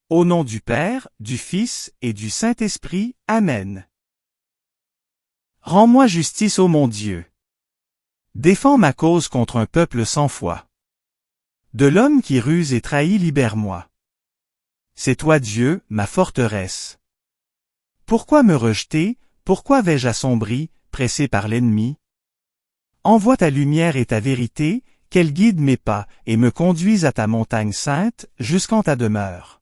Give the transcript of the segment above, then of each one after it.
Au nom du Père, du Fils et du Saint-Esprit. Amen. Rends-moi justice, ô mon Dieu. Défends ma cause contre un peuple sans foi. De l'homme qui ruse et trahit, libère-moi. C'est toi Dieu, ma forteresse. Pourquoi me rejeter, pourquoi vais-je assombri, pressé par l'ennemi? Envoie ta lumière et ta vérité, qu'elle guide mes pas, et me conduise à ta montagne sainte, jusqu'en ta demeure.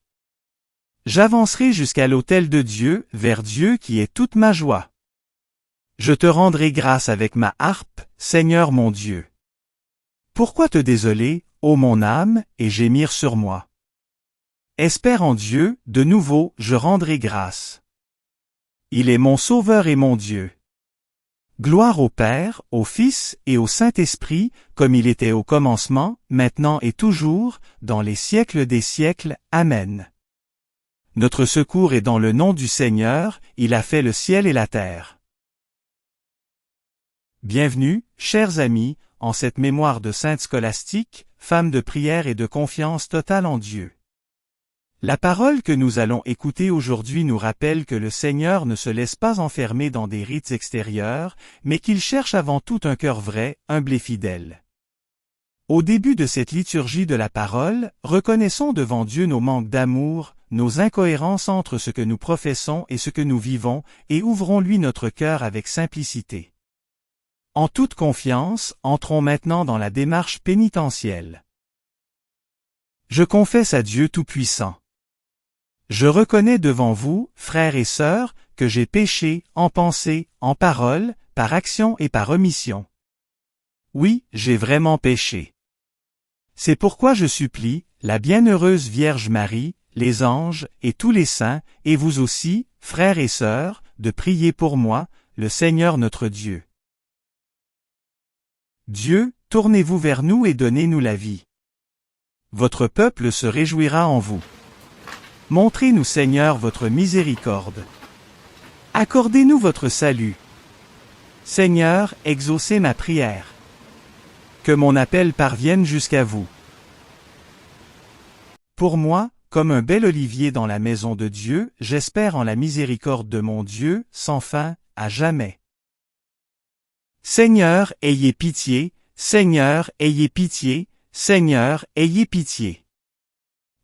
J'avancerai jusqu'à l'autel de Dieu, vers Dieu qui est toute ma joie. Je te rendrai grâce avec ma harpe, Seigneur mon Dieu. Pourquoi te désoler, ô mon âme, et gémir sur moi? Espère en Dieu, de nouveau, je rendrai grâce. Il est mon Sauveur et mon Dieu. Gloire au Père, au Fils et au Saint-Esprit, comme il était au commencement, maintenant et toujours, dans les siècles des siècles. Amen. Notre secours est dans le nom du Seigneur, il a fait le ciel et la terre. Bienvenue, chers amis, en cette mémoire de sainte Scolastique, femme de prière et de confiance totale en Dieu. La parole que nous allons écouter aujourd'hui nous rappelle que le Seigneur ne se laisse pas enfermer dans des rites extérieurs, mais qu'il cherche avant tout un cœur vrai, humble et fidèle. Au début de cette liturgie de la parole, reconnaissons devant Dieu nos manques d'amour, nos incohérences entre ce que nous professons et ce que nous vivons, et ouvrons-lui notre cœur avec simplicité. En toute confiance, entrons maintenant dans la démarche pénitentielle. Je confesse à Dieu Tout-Puissant. Je reconnais devant vous, frères et sœurs, que j'ai péché, en pensée, en parole, par action et par omission. Oui, j'ai vraiment péché. C'est pourquoi je supplie, la bienheureuse Vierge Marie, les anges, et tous les saints, et vous aussi, frères et sœurs, de prier pour moi, le Seigneur notre Dieu. Dieu, tournez-vous vers nous et donnez-nous la vie. Votre peuple se réjouira en vous. Montrez-nous, Seigneur, votre miséricorde. Accordez-nous votre salut. Seigneur, exaucez ma prière. Que mon appel parvienne jusqu'à vous. Pour moi, comme un bel olivier dans la maison de Dieu, j'espère en la miséricorde de mon Dieu, sans fin, à jamais. Seigneur, ayez pitié, Seigneur, ayez pitié, Seigneur, ayez pitié.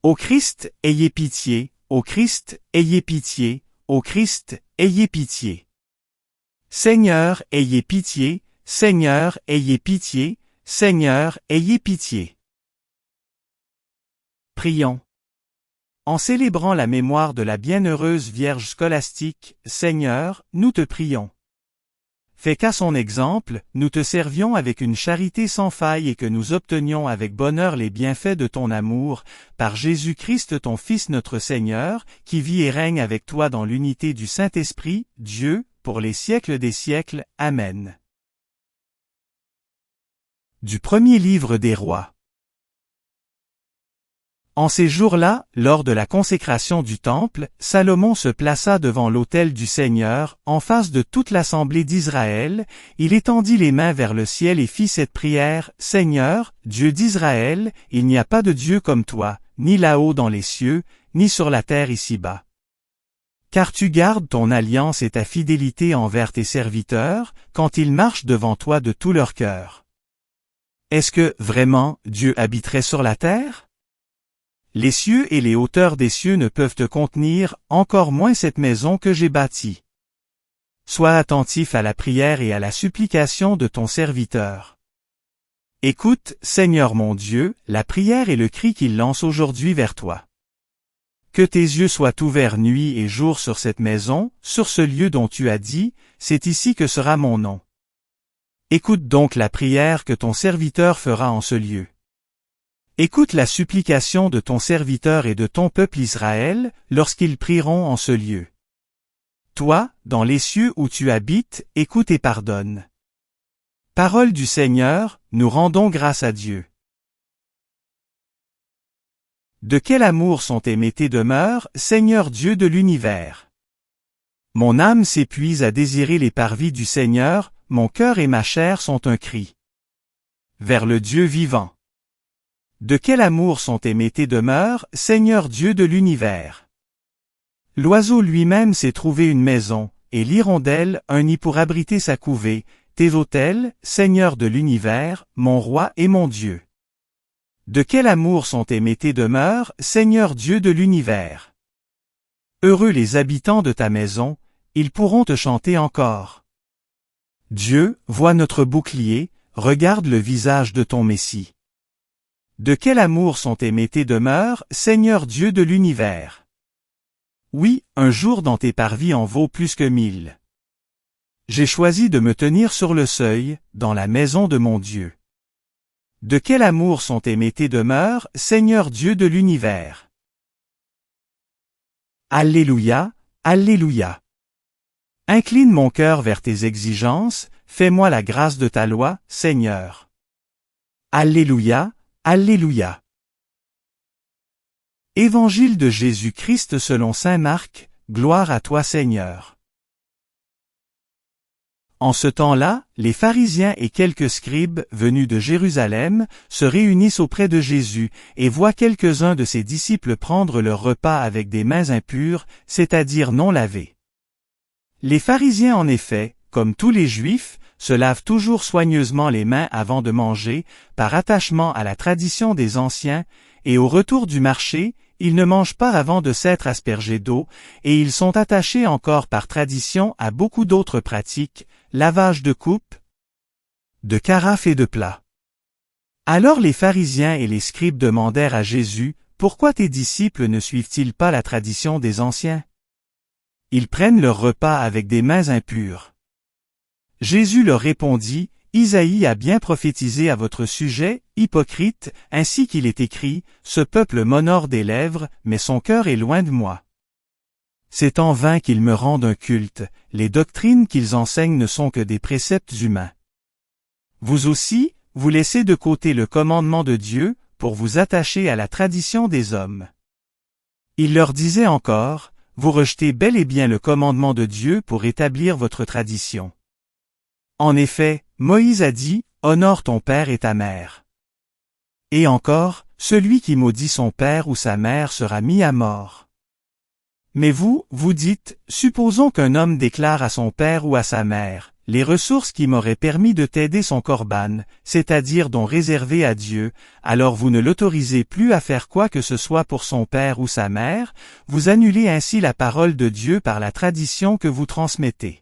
Ô Christ, ayez pitié, ô Christ, ayez pitié, ô Christ, ayez pitié. Seigneur, ayez pitié, Seigneur, ayez pitié, Seigneur, ayez pitié. Prions. En célébrant la mémoire de la bienheureuse Vierge Scolastique, Seigneur, nous te prions. Fais qu'à son exemple, nous te servions avec une charité sans faille et que nous obtenions avec bonheur les bienfaits de ton amour, par Jésus-Christ ton Fils notre Seigneur, qui vit et règne avec toi dans l'unité du Saint-Esprit, Dieu, pour les siècles des siècles. Amen. Du premier livre des Rois. En ces jours-là, lors de la consécration du temple, Salomon se plaça devant l'autel du Seigneur, en face de toute l'assemblée d'Israël, il étendit les mains vers le ciel et fit cette prière, « Seigneur, Dieu d'Israël, il n'y a pas de Dieu comme toi, ni là-haut dans les cieux, ni sur la terre ici-bas. Car tu gardes ton alliance et ta fidélité envers tes serviteurs, quand ils marchent devant toi de tout leur cœur. Est-ce que, vraiment, Dieu habiterait sur la terre? Les cieux et les hauteurs des cieux ne peuvent te contenir, encore moins cette maison que j'ai bâtie. Sois attentif à la prière et à la supplication de ton serviteur. Écoute, Seigneur mon Dieu, la prière et le cri qu'il lance aujourd'hui vers toi. Que tes yeux soient ouverts nuit et jour sur cette maison, sur ce lieu dont tu as dit, c'est ici que sera mon nom. Écoute donc la prière que ton serviteur fera en ce lieu. Écoute la supplication de ton serviteur et de ton peuple Israël, lorsqu'ils prieront en ce lieu. Toi, dans les cieux où tu habites, écoute et pardonne. Parole du Seigneur, nous rendons grâce à Dieu. De quel amour sont aimées tes demeures, Seigneur Dieu de l'univers. Mon âme s'épuise à désirer les parvis du Seigneur, mon cœur et ma chair sont un cri. Vers le Dieu vivant. De quel amour sont aimés tes demeures, Seigneur Dieu de l'univers. L'oiseau lui-même s'est trouvé une maison, et l'hirondelle un nid pour abriter sa couvée, tes autels, Seigneur de l'univers, mon roi et mon Dieu. De quel amour sont aimés tes demeures, Seigneur Dieu de l'univers. Heureux les habitants de ta maison, ils pourront te chanter encore. Dieu, vois notre bouclier, regarde le visage de ton Messie. De quel amour sont aimés tes demeures, Seigneur Dieu de l'univers. Oui, un jour dans tes parvis en vaut plus que 1000. J'ai choisi de me tenir sur le seuil, dans la maison de mon Dieu. De quel amour sont aimés tes demeures, Seigneur Dieu de l'univers. Alléluia, Alléluia. Incline mon cœur vers tes exigences, fais-moi la grâce de ta loi, Seigneur. Alléluia, Alléluia. Évangile de Jésus-Christ selon saint Marc, gloire à toi Seigneur. En ce temps-là, les pharisiens et quelques scribes venus de Jérusalem se réunissent auprès de Jésus et voient quelques-uns de ses disciples prendre leur repas avec des mains impures, c'est-à-dire non lavées. Les pharisiens en effet, comme tous les Juifs, se lavent toujours soigneusement les mains avant de manger, par attachement à la tradition des anciens, et au retour du marché, ils ne mangent pas avant de s'être aspergés d'eau, et ils sont attachés encore par tradition à beaucoup d'autres pratiques, lavage de coupes, de carafes et de plats. Alors les pharisiens et les scribes demandèrent à Jésus, « Pourquoi tes disciples ne suivent-ils pas la tradition des anciens? Ils prennent leur repas avec des mains impures. » Jésus leur répondit, « Isaïe a bien prophétisé à votre sujet, hypocrite, ainsi qu'il est écrit, « Ce peuple m'honore des lèvres, mais son cœur est loin de moi. C'est en vain qu'ils me rendent un culte, les doctrines qu'ils enseignent ne sont que des préceptes humains. Vous aussi, vous laissez de côté le commandement de Dieu, pour vous attacher à la tradition des hommes. » Il leur disait encore, « Vous rejetez bel et bien le commandement de Dieu pour établir votre tradition. En effet, Moïse a dit, « Honore ton père et ta mère. » Et encore, « Celui qui maudit son père ou sa mère sera mis à mort. » Mais vous, vous dites, « Supposons qu'un homme déclare à son père ou à sa mère, « Les ressources qui m'auraient permis de t'aider sont corban, c'est-à-dire dont réservées à Dieu, alors vous ne l'autorisez plus à faire quoi que ce soit pour son père ou sa mère, vous annulez ainsi la parole de Dieu par la tradition que vous transmettez.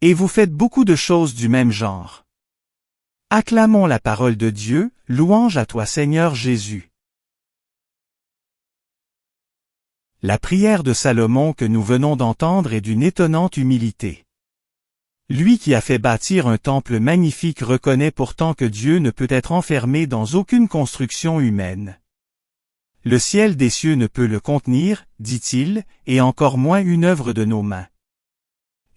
Et vous faites beaucoup de choses du même genre. Acclamons la parole de Dieu, louange à toi Seigneur Jésus. » La prière de Salomon que nous venons d'entendre est d'une étonnante humilité. Lui qui a fait bâtir un temple magnifique reconnaît pourtant que Dieu ne peut être enfermé dans aucune construction humaine. Le ciel des cieux ne peut le contenir, dit-il, et encore moins une œuvre de nos mains.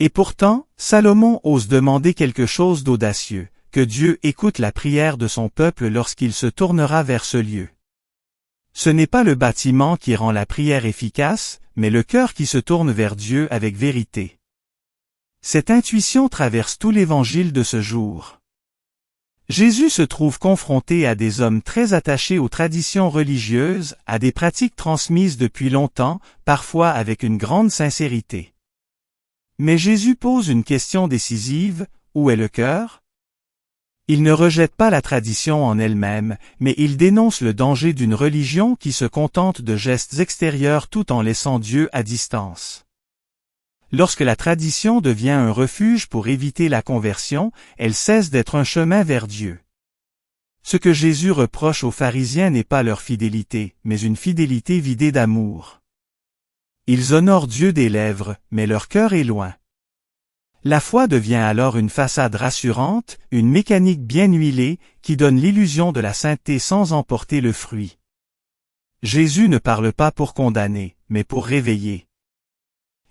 Et pourtant, Salomon ose demander quelque chose d'audacieux, que Dieu écoute la prière de son peuple lorsqu'il se tournera vers ce lieu. Ce n'est pas le bâtiment qui rend la prière efficace, mais le cœur qui se tourne vers Dieu avec vérité. Cette intuition traverse tout l'évangile de ce jour. Jésus se trouve confronté à des hommes très attachés aux traditions religieuses, à des pratiques transmises depuis longtemps, parfois avec une grande sincérité. Mais Jésus pose une question décisive, où est le cœur? Il ne rejette pas la tradition en elle-même, mais il dénonce le danger d'une religion qui se contente de gestes extérieurs tout en laissant Dieu à distance. Lorsque la tradition devient un refuge pour éviter la conversion, elle cesse d'être un chemin vers Dieu. Ce que Jésus reproche aux pharisiens n'est pas leur fidélité, mais une fidélité vidée d'amour. Ils honorent Dieu des lèvres, mais leur cœur est loin. La foi devient alors une façade rassurante, une mécanique bien huilée, qui donne l'illusion de la sainteté sans en porter le fruit. Jésus ne parle pas pour condamner, mais pour réveiller.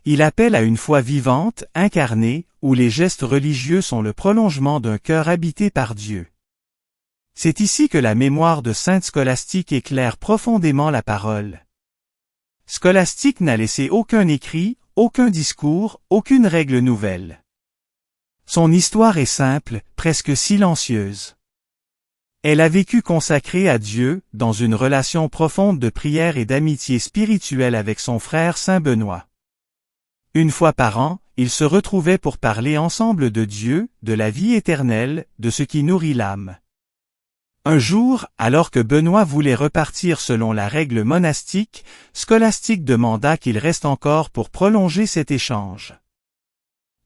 Il appelle à une foi vivante, incarnée, où les gestes religieux sont le prolongement d'un cœur habité par Dieu. C'est ici que la mémoire de sainte Scolastique éclaire profondément la parole. Scolastique n'a laissé aucun écrit, aucun discours, aucune règle nouvelle. Son histoire est simple, presque silencieuse. Elle a vécu consacrée à Dieu, dans une relation profonde de prière et d'amitié spirituelle avec son frère Saint Benoît. Une fois par an, ils se retrouvaient pour parler ensemble de Dieu, de la vie éternelle, de ce qui nourrit l'âme. Un jour, alors que Benoît voulait repartir selon la règle monastique, Scolastique demanda qu'il reste encore pour prolonger cet échange.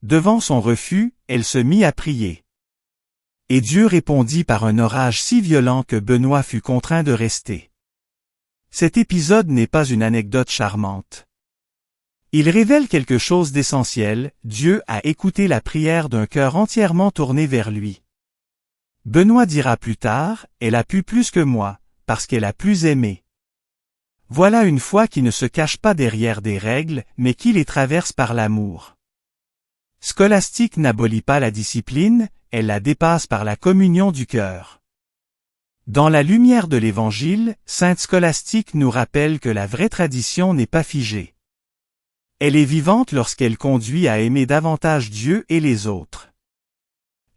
Devant son refus, elle se mit à prier. Et Dieu répondit par un orage si violent que Benoît fut contraint de rester. Cet épisode n'est pas une anecdote charmante. Il révèle quelque chose d'essentiel, Dieu a écouté la prière d'un cœur entièrement tourné vers lui. Benoît dira plus tard, elle a pu plus que moi, parce qu'elle a plus aimé. Voilà une foi qui ne se cache pas derrière des règles, mais qui les traverse par l'amour. Scolastique n'abolit pas la discipline, elle la dépasse par la communion du cœur. Dans la lumière de l'Évangile, sainte Scolastique nous rappelle que la vraie tradition n'est pas figée. Elle est vivante lorsqu'elle conduit à aimer davantage Dieu et les autres.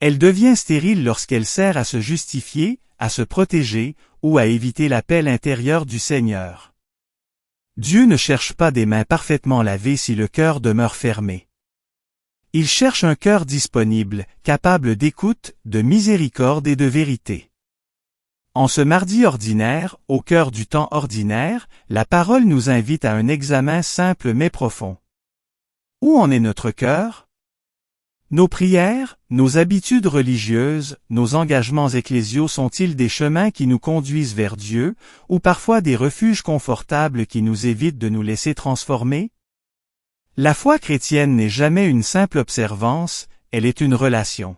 Elle devient stérile lorsqu'elle sert à se justifier, à se protéger, ou à éviter l'appel intérieur du Seigneur. Dieu ne cherche pas des mains parfaitement lavées si le cœur demeure fermé. Il cherche un cœur disponible, capable d'écoute, de miséricorde et de vérité. En ce mardi ordinaire, au cœur du temps ordinaire, la parole nous invite à un examen simple mais profond. Où en est notre cœur? Nos prières, nos habitudes religieuses, nos engagements ecclésiaux sont-ils des chemins qui nous conduisent vers Dieu, ou parfois des refuges confortables qui nous évitent de nous laisser transformer? La foi chrétienne n'est jamais une simple observance, elle est une relation.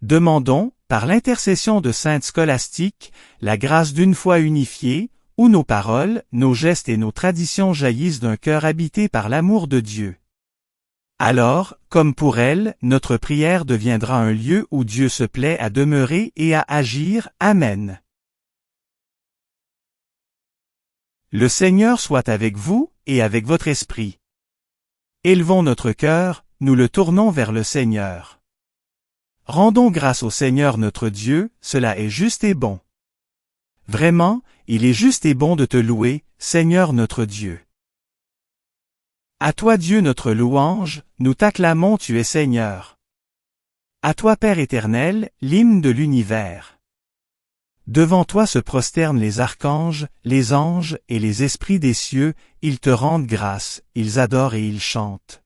Demandons, par l'intercession de sainte Scolastique, la grâce d'une foi unifiée, où nos paroles, nos gestes et nos traditions jaillissent d'un cœur habité par l'amour de Dieu. Alors, comme pour elle, notre prière deviendra un lieu où Dieu se plaît à demeurer et à agir. Amen. Le Seigneur soit avec vous, et avec votre esprit. Élevons notre cœur, nous le tournons vers le Seigneur. Rendons grâce au Seigneur notre Dieu, cela est juste et bon. Vraiment, il est juste et bon de te louer, Seigneur notre Dieu. À toi Dieu notre louange, nous t'acclamons tu es Seigneur. À toi Père éternel, l'hymne de l'univers. Devant toi se prosternent les archanges, les anges et les esprits des cieux, ils te rendent grâce, ils adorent et ils chantent.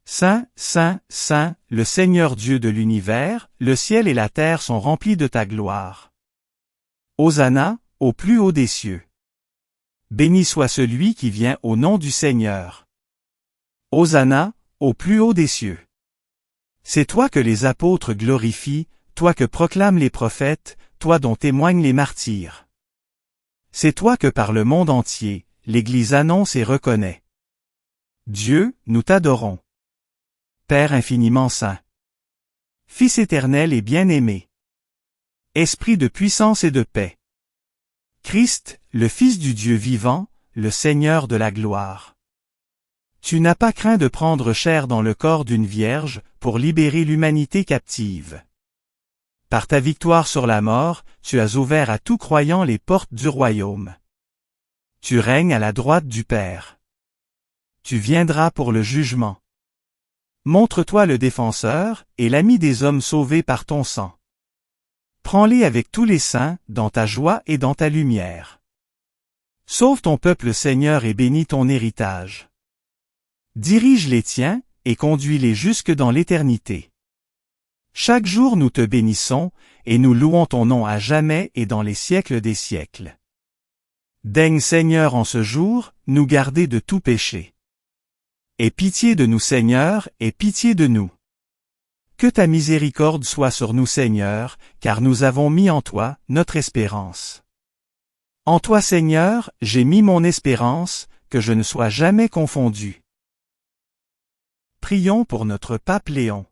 Saint, Saint, Saint, le Seigneur Dieu de l'univers, le ciel et la terre sont remplis de ta gloire. Hosanna, au plus haut des cieux. Béni soit celui qui vient au nom du Seigneur. Hosanna, au plus haut des cieux. C'est toi que les apôtres glorifient, toi que proclament les prophètes, toi dont témoignent les martyrs. C'est toi que par le monde entier, l'Église annonce et reconnaît. Dieu, nous t'adorons. Père infiniment saint. Fils éternel et bien-aimé. Esprit de puissance et de paix. Christ, le Fils du Dieu vivant, le Seigneur de la gloire. Tu n'as pas craint de prendre chair dans le corps d'une vierge, pour libérer l'humanité captive. Par ta victoire sur la mort, tu as ouvert à tout croyant les portes du royaume. Tu règnes à la droite du Père. Tu viendras pour le jugement. Montre-toi le défenseur, et l'ami des hommes sauvés par ton sang. Prends-les avec tous les saints, dans ta joie et dans ta lumière. Sauve ton peuple Seigneur et bénis ton héritage. Dirige les tiens, et conduis-les jusque dans l'éternité. Chaque jour nous te bénissons, et nous louons ton nom à jamais et dans les siècles des siècles. Daigne Seigneur en ce jour, nous garder de tout péché. Aie pitié de nous Seigneur, aie pitié de nous. Que ta miséricorde soit sur nous Seigneur, car nous avons mis en toi, notre espérance. En toi Seigneur, j'ai mis mon espérance, que je ne sois jamais confondu. Prions pour notre pape Léon.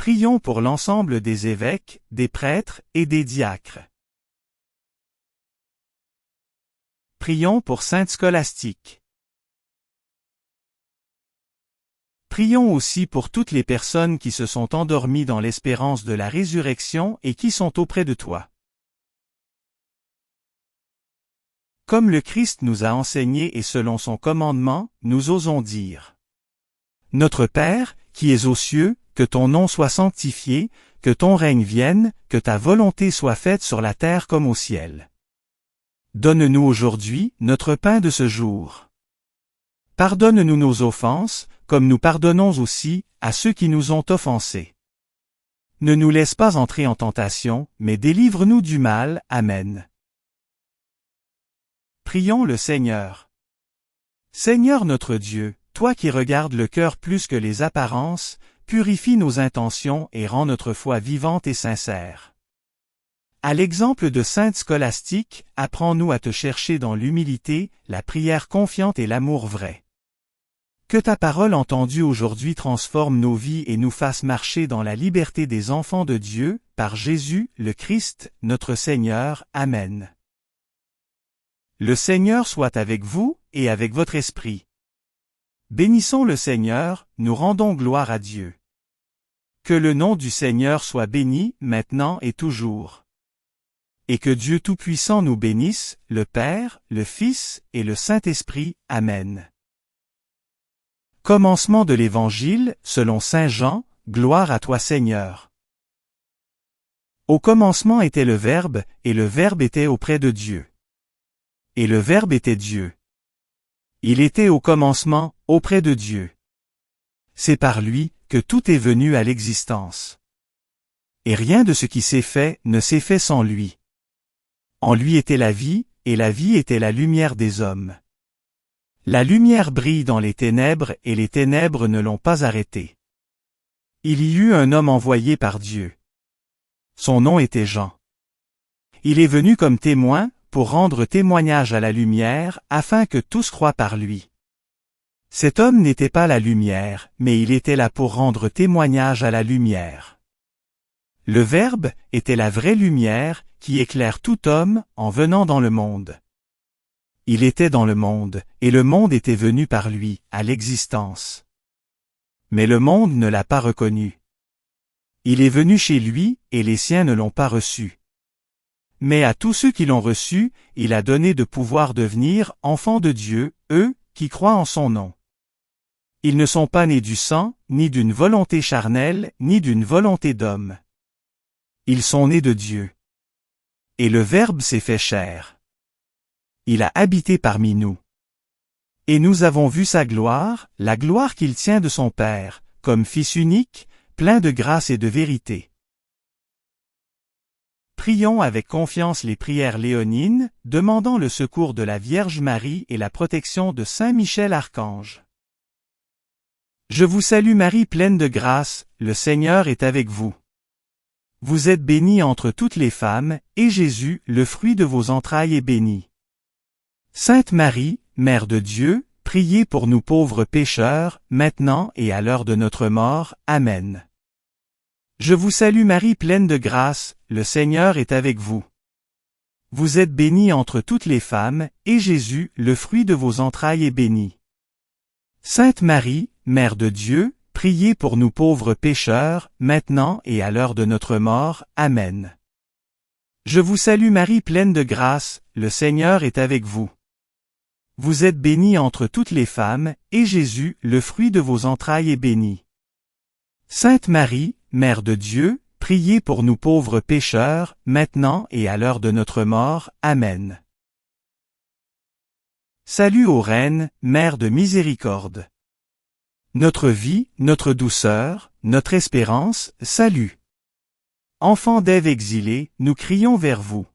Prions pour l'ensemble des évêques, des prêtres et des diacres. Prions pour sainte Scolastique. Prions aussi pour toutes les personnes qui se sont endormies dans l'espérance de la résurrection et qui sont auprès de toi. Comme le Christ nous a enseigné et selon son commandement, nous osons dire: Notre Père, qui es aux cieux, que ton nom soit sanctifié, que ton règne vienne, que ta volonté soit faite sur la terre comme au ciel. Donne-nous aujourd'hui notre pain de ce jour. Pardonne-nous nos offenses, comme nous pardonnons aussi à ceux qui nous ont offensés. Ne nous laisse pas entrer en tentation, mais délivre-nous du mal. Amen. Prions le Seigneur. Seigneur notre Dieu, toi qui regardes le cœur plus que les apparences, purifie nos intentions et rends notre foi vivante et sincère. À l'exemple de sainte Scolastique, apprends-nous à te chercher dans l'humilité, la prière confiante et l'amour vrai. Que ta parole entendue aujourd'hui transforme nos vies et nous fasse marcher dans la liberté des enfants de Dieu, par Jésus, le Christ, notre Seigneur. Amen. Le Seigneur soit avec vous, et avec votre esprit. Bénissons le Seigneur, nous rendons gloire à Dieu. Que le nom du Seigneur soit béni, maintenant et toujours. Et que Dieu Tout-Puissant nous bénisse, le Père, le Fils et le Saint-Esprit. Amen. Commencement de l'Évangile, selon saint Jean, gloire à toi Seigneur. Au commencement était le Verbe, et le Verbe était auprès de Dieu. Et le Verbe était Dieu. Il était au commencement, auprès de Dieu. C'est par lui que tout est venu à l'existence. Et rien de ce qui s'est fait ne s'est fait sans lui. En lui était la vie, et la vie était la lumière des hommes. La lumière brille dans les ténèbres et les ténèbres ne l'ont pas arrêtée. Il y eut un homme envoyé par Dieu. Son nom était Jean. Il est venu comme témoin, pour rendre témoignage à la lumière, afin que tous croient par lui. Cet homme n'était pas la lumière, mais il était là pour rendre témoignage à la lumière. Le Verbe était la vraie lumière, qui éclaire tout homme, en venant dans le monde. Il était dans le monde, et le monde était venu par lui, à l'existence. Mais le monde ne l'a pas reconnu. Il est venu chez lui, et les siens ne l'ont pas reçu. Mais à tous ceux qui l'ont reçu, il a donné de pouvoir devenir enfants de Dieu, eux, qui croient en son nom. Ils ne sont pas nés du sang, ni d'une volonté charnelle, ni d'une volonté d'homme. Ils sont nés de Dieu. Et le Verbe s'est fait chair. Il a habité parmi nous. Et nous avons vu sa gloire, la gloire qu'il tient de son Père, comme Fils unique, plein de grâce et de vérité. Prions avec confiance les prières léonines, demandant le secours de la Vierge Marie et la protection de Saint Michel Archange. Je vous salue Marie pleine de grâce, le Seigneur est avec vous. Vous êtes bénie entre toutes les femmes, et Jésus, le fruit de vos entrailles, est béni. Sainte Marie, Mère de Dieu, priez pour nous pauvres pécheurs, maintenant et à l'heure de notre mort. Amen. Je vous salue Marie pleine de grâce, le Seigneur est avec vous. Vous êtes bénie entre toutes les femmes, et Jésus, le fruit de vos entrailles, est béni. Sainte Marie, Mère de Dieu, priez pour nous pauvres pécheurs, maintenant et à l'heure de notre mort. Amen. Je vous salue Marie pleine de grâce, le Seigneur est avec vous. Vous êtes bénie entre toutes les femmes, et Jésus, le fruit de vos entrailles, est béni. Sainte Marie, Mère de Dieu, priez pour nous pauvres pécheurs, maintenant et à l'heure de notre mort. Amen. Salut ô Reine, Mère de miséricorde. Notre vie, notre douceur, notre espérance, salut. Enfants d'Ève exilés, nous crions vers vous.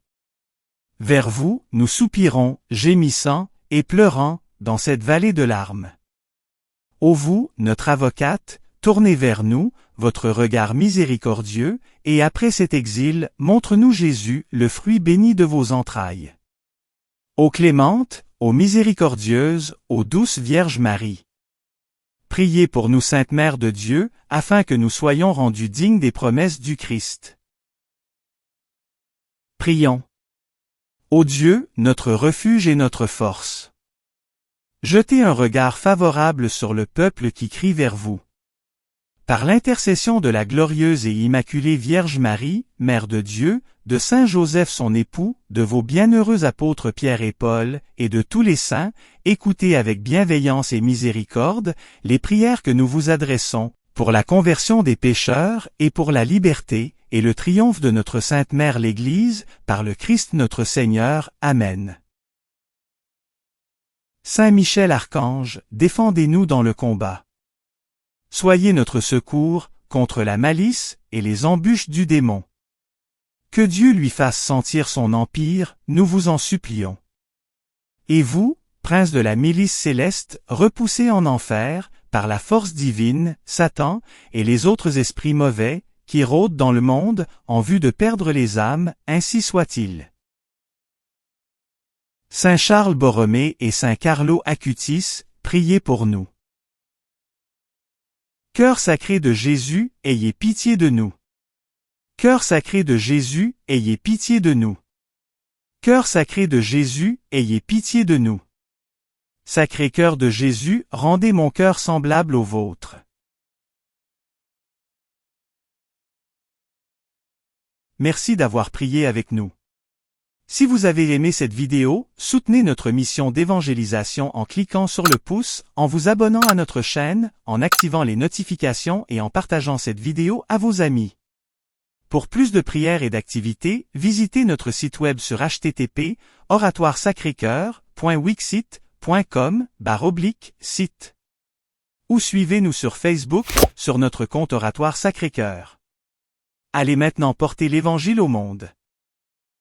Vers vous, nous soupirons, gémissant, et pleurant, dans cette vallée de larmes. Ô vous, notre avocate, tournez vers nous, votre regard miséricordieux, et après cet exil, montre-nous Jésus, le fruit béni de vos entrailles. Ô clémente, ô miséricordieuse, ô douce Vierge Marie. Priez pour nous Sainte Mère de Dieu, afin que nous soyons rendus dignes des promesses du Christ. Prions. Ô Dieu, notre refuge et notre force. Jetez un regard favorable sur le peuple qui crie vers vous. Par l'intercession de la glorieuse et immaculée Vierge Marie, Mère de Dieu, de Saint Joseph son époux, de vos bienheureux apôtres Pierre et Paul, et de tous les saints, écoutez avec bienveillance et miséricorde les prières que nous vous adressons, pour la conversion des pécheurs et pour la liberté, et le triomphe de notre Sainte Mère l'Église, par le Christ notre Seigneur. Amen. Saint Michel Archange, défendez-nous dans le combat. Soyez notre secours contre la malice et les embûches du démon. Que Dieu lui fasse sentir son empire, nous vous en supplions. Et vous, prince de la milice céleste, repoussez en enfer, par la force divine, Satan et les autres esprits mauvais, qui rôdent dans le monde, en vue de perdre les âmes, ainsi soit-il. Saint Charles Borromée et Saint Carlo Acutis, priez pour nous. Cœur sacré de Jésus, ayez pitié de nous. Cœur sacré de Jésus, ayez pitié de nous. Cœur sacré de Jésus, ayez pitié de nous. Sacré cœur de Jésus, rendez mon cœur semblable au vôtre. Merci d'avoir prié avec nous. Si vous avez aimé cette vidéo, soutenez notre mission d'évangélisation en cliquant sur le pouce, en vous abonnant à notre chaîne, en activant les notifications et en partageant cette vidéo à vos amis. Pour plus de prières et d'activités, visitez notre site web sur http://oratoiresacrécoeur.wixsite.com/site. Ou suivez-nous sur Facebook, sur notre compte Oratoire Sacré-Cœur. Allez maintenant porter l'Évangile au monde.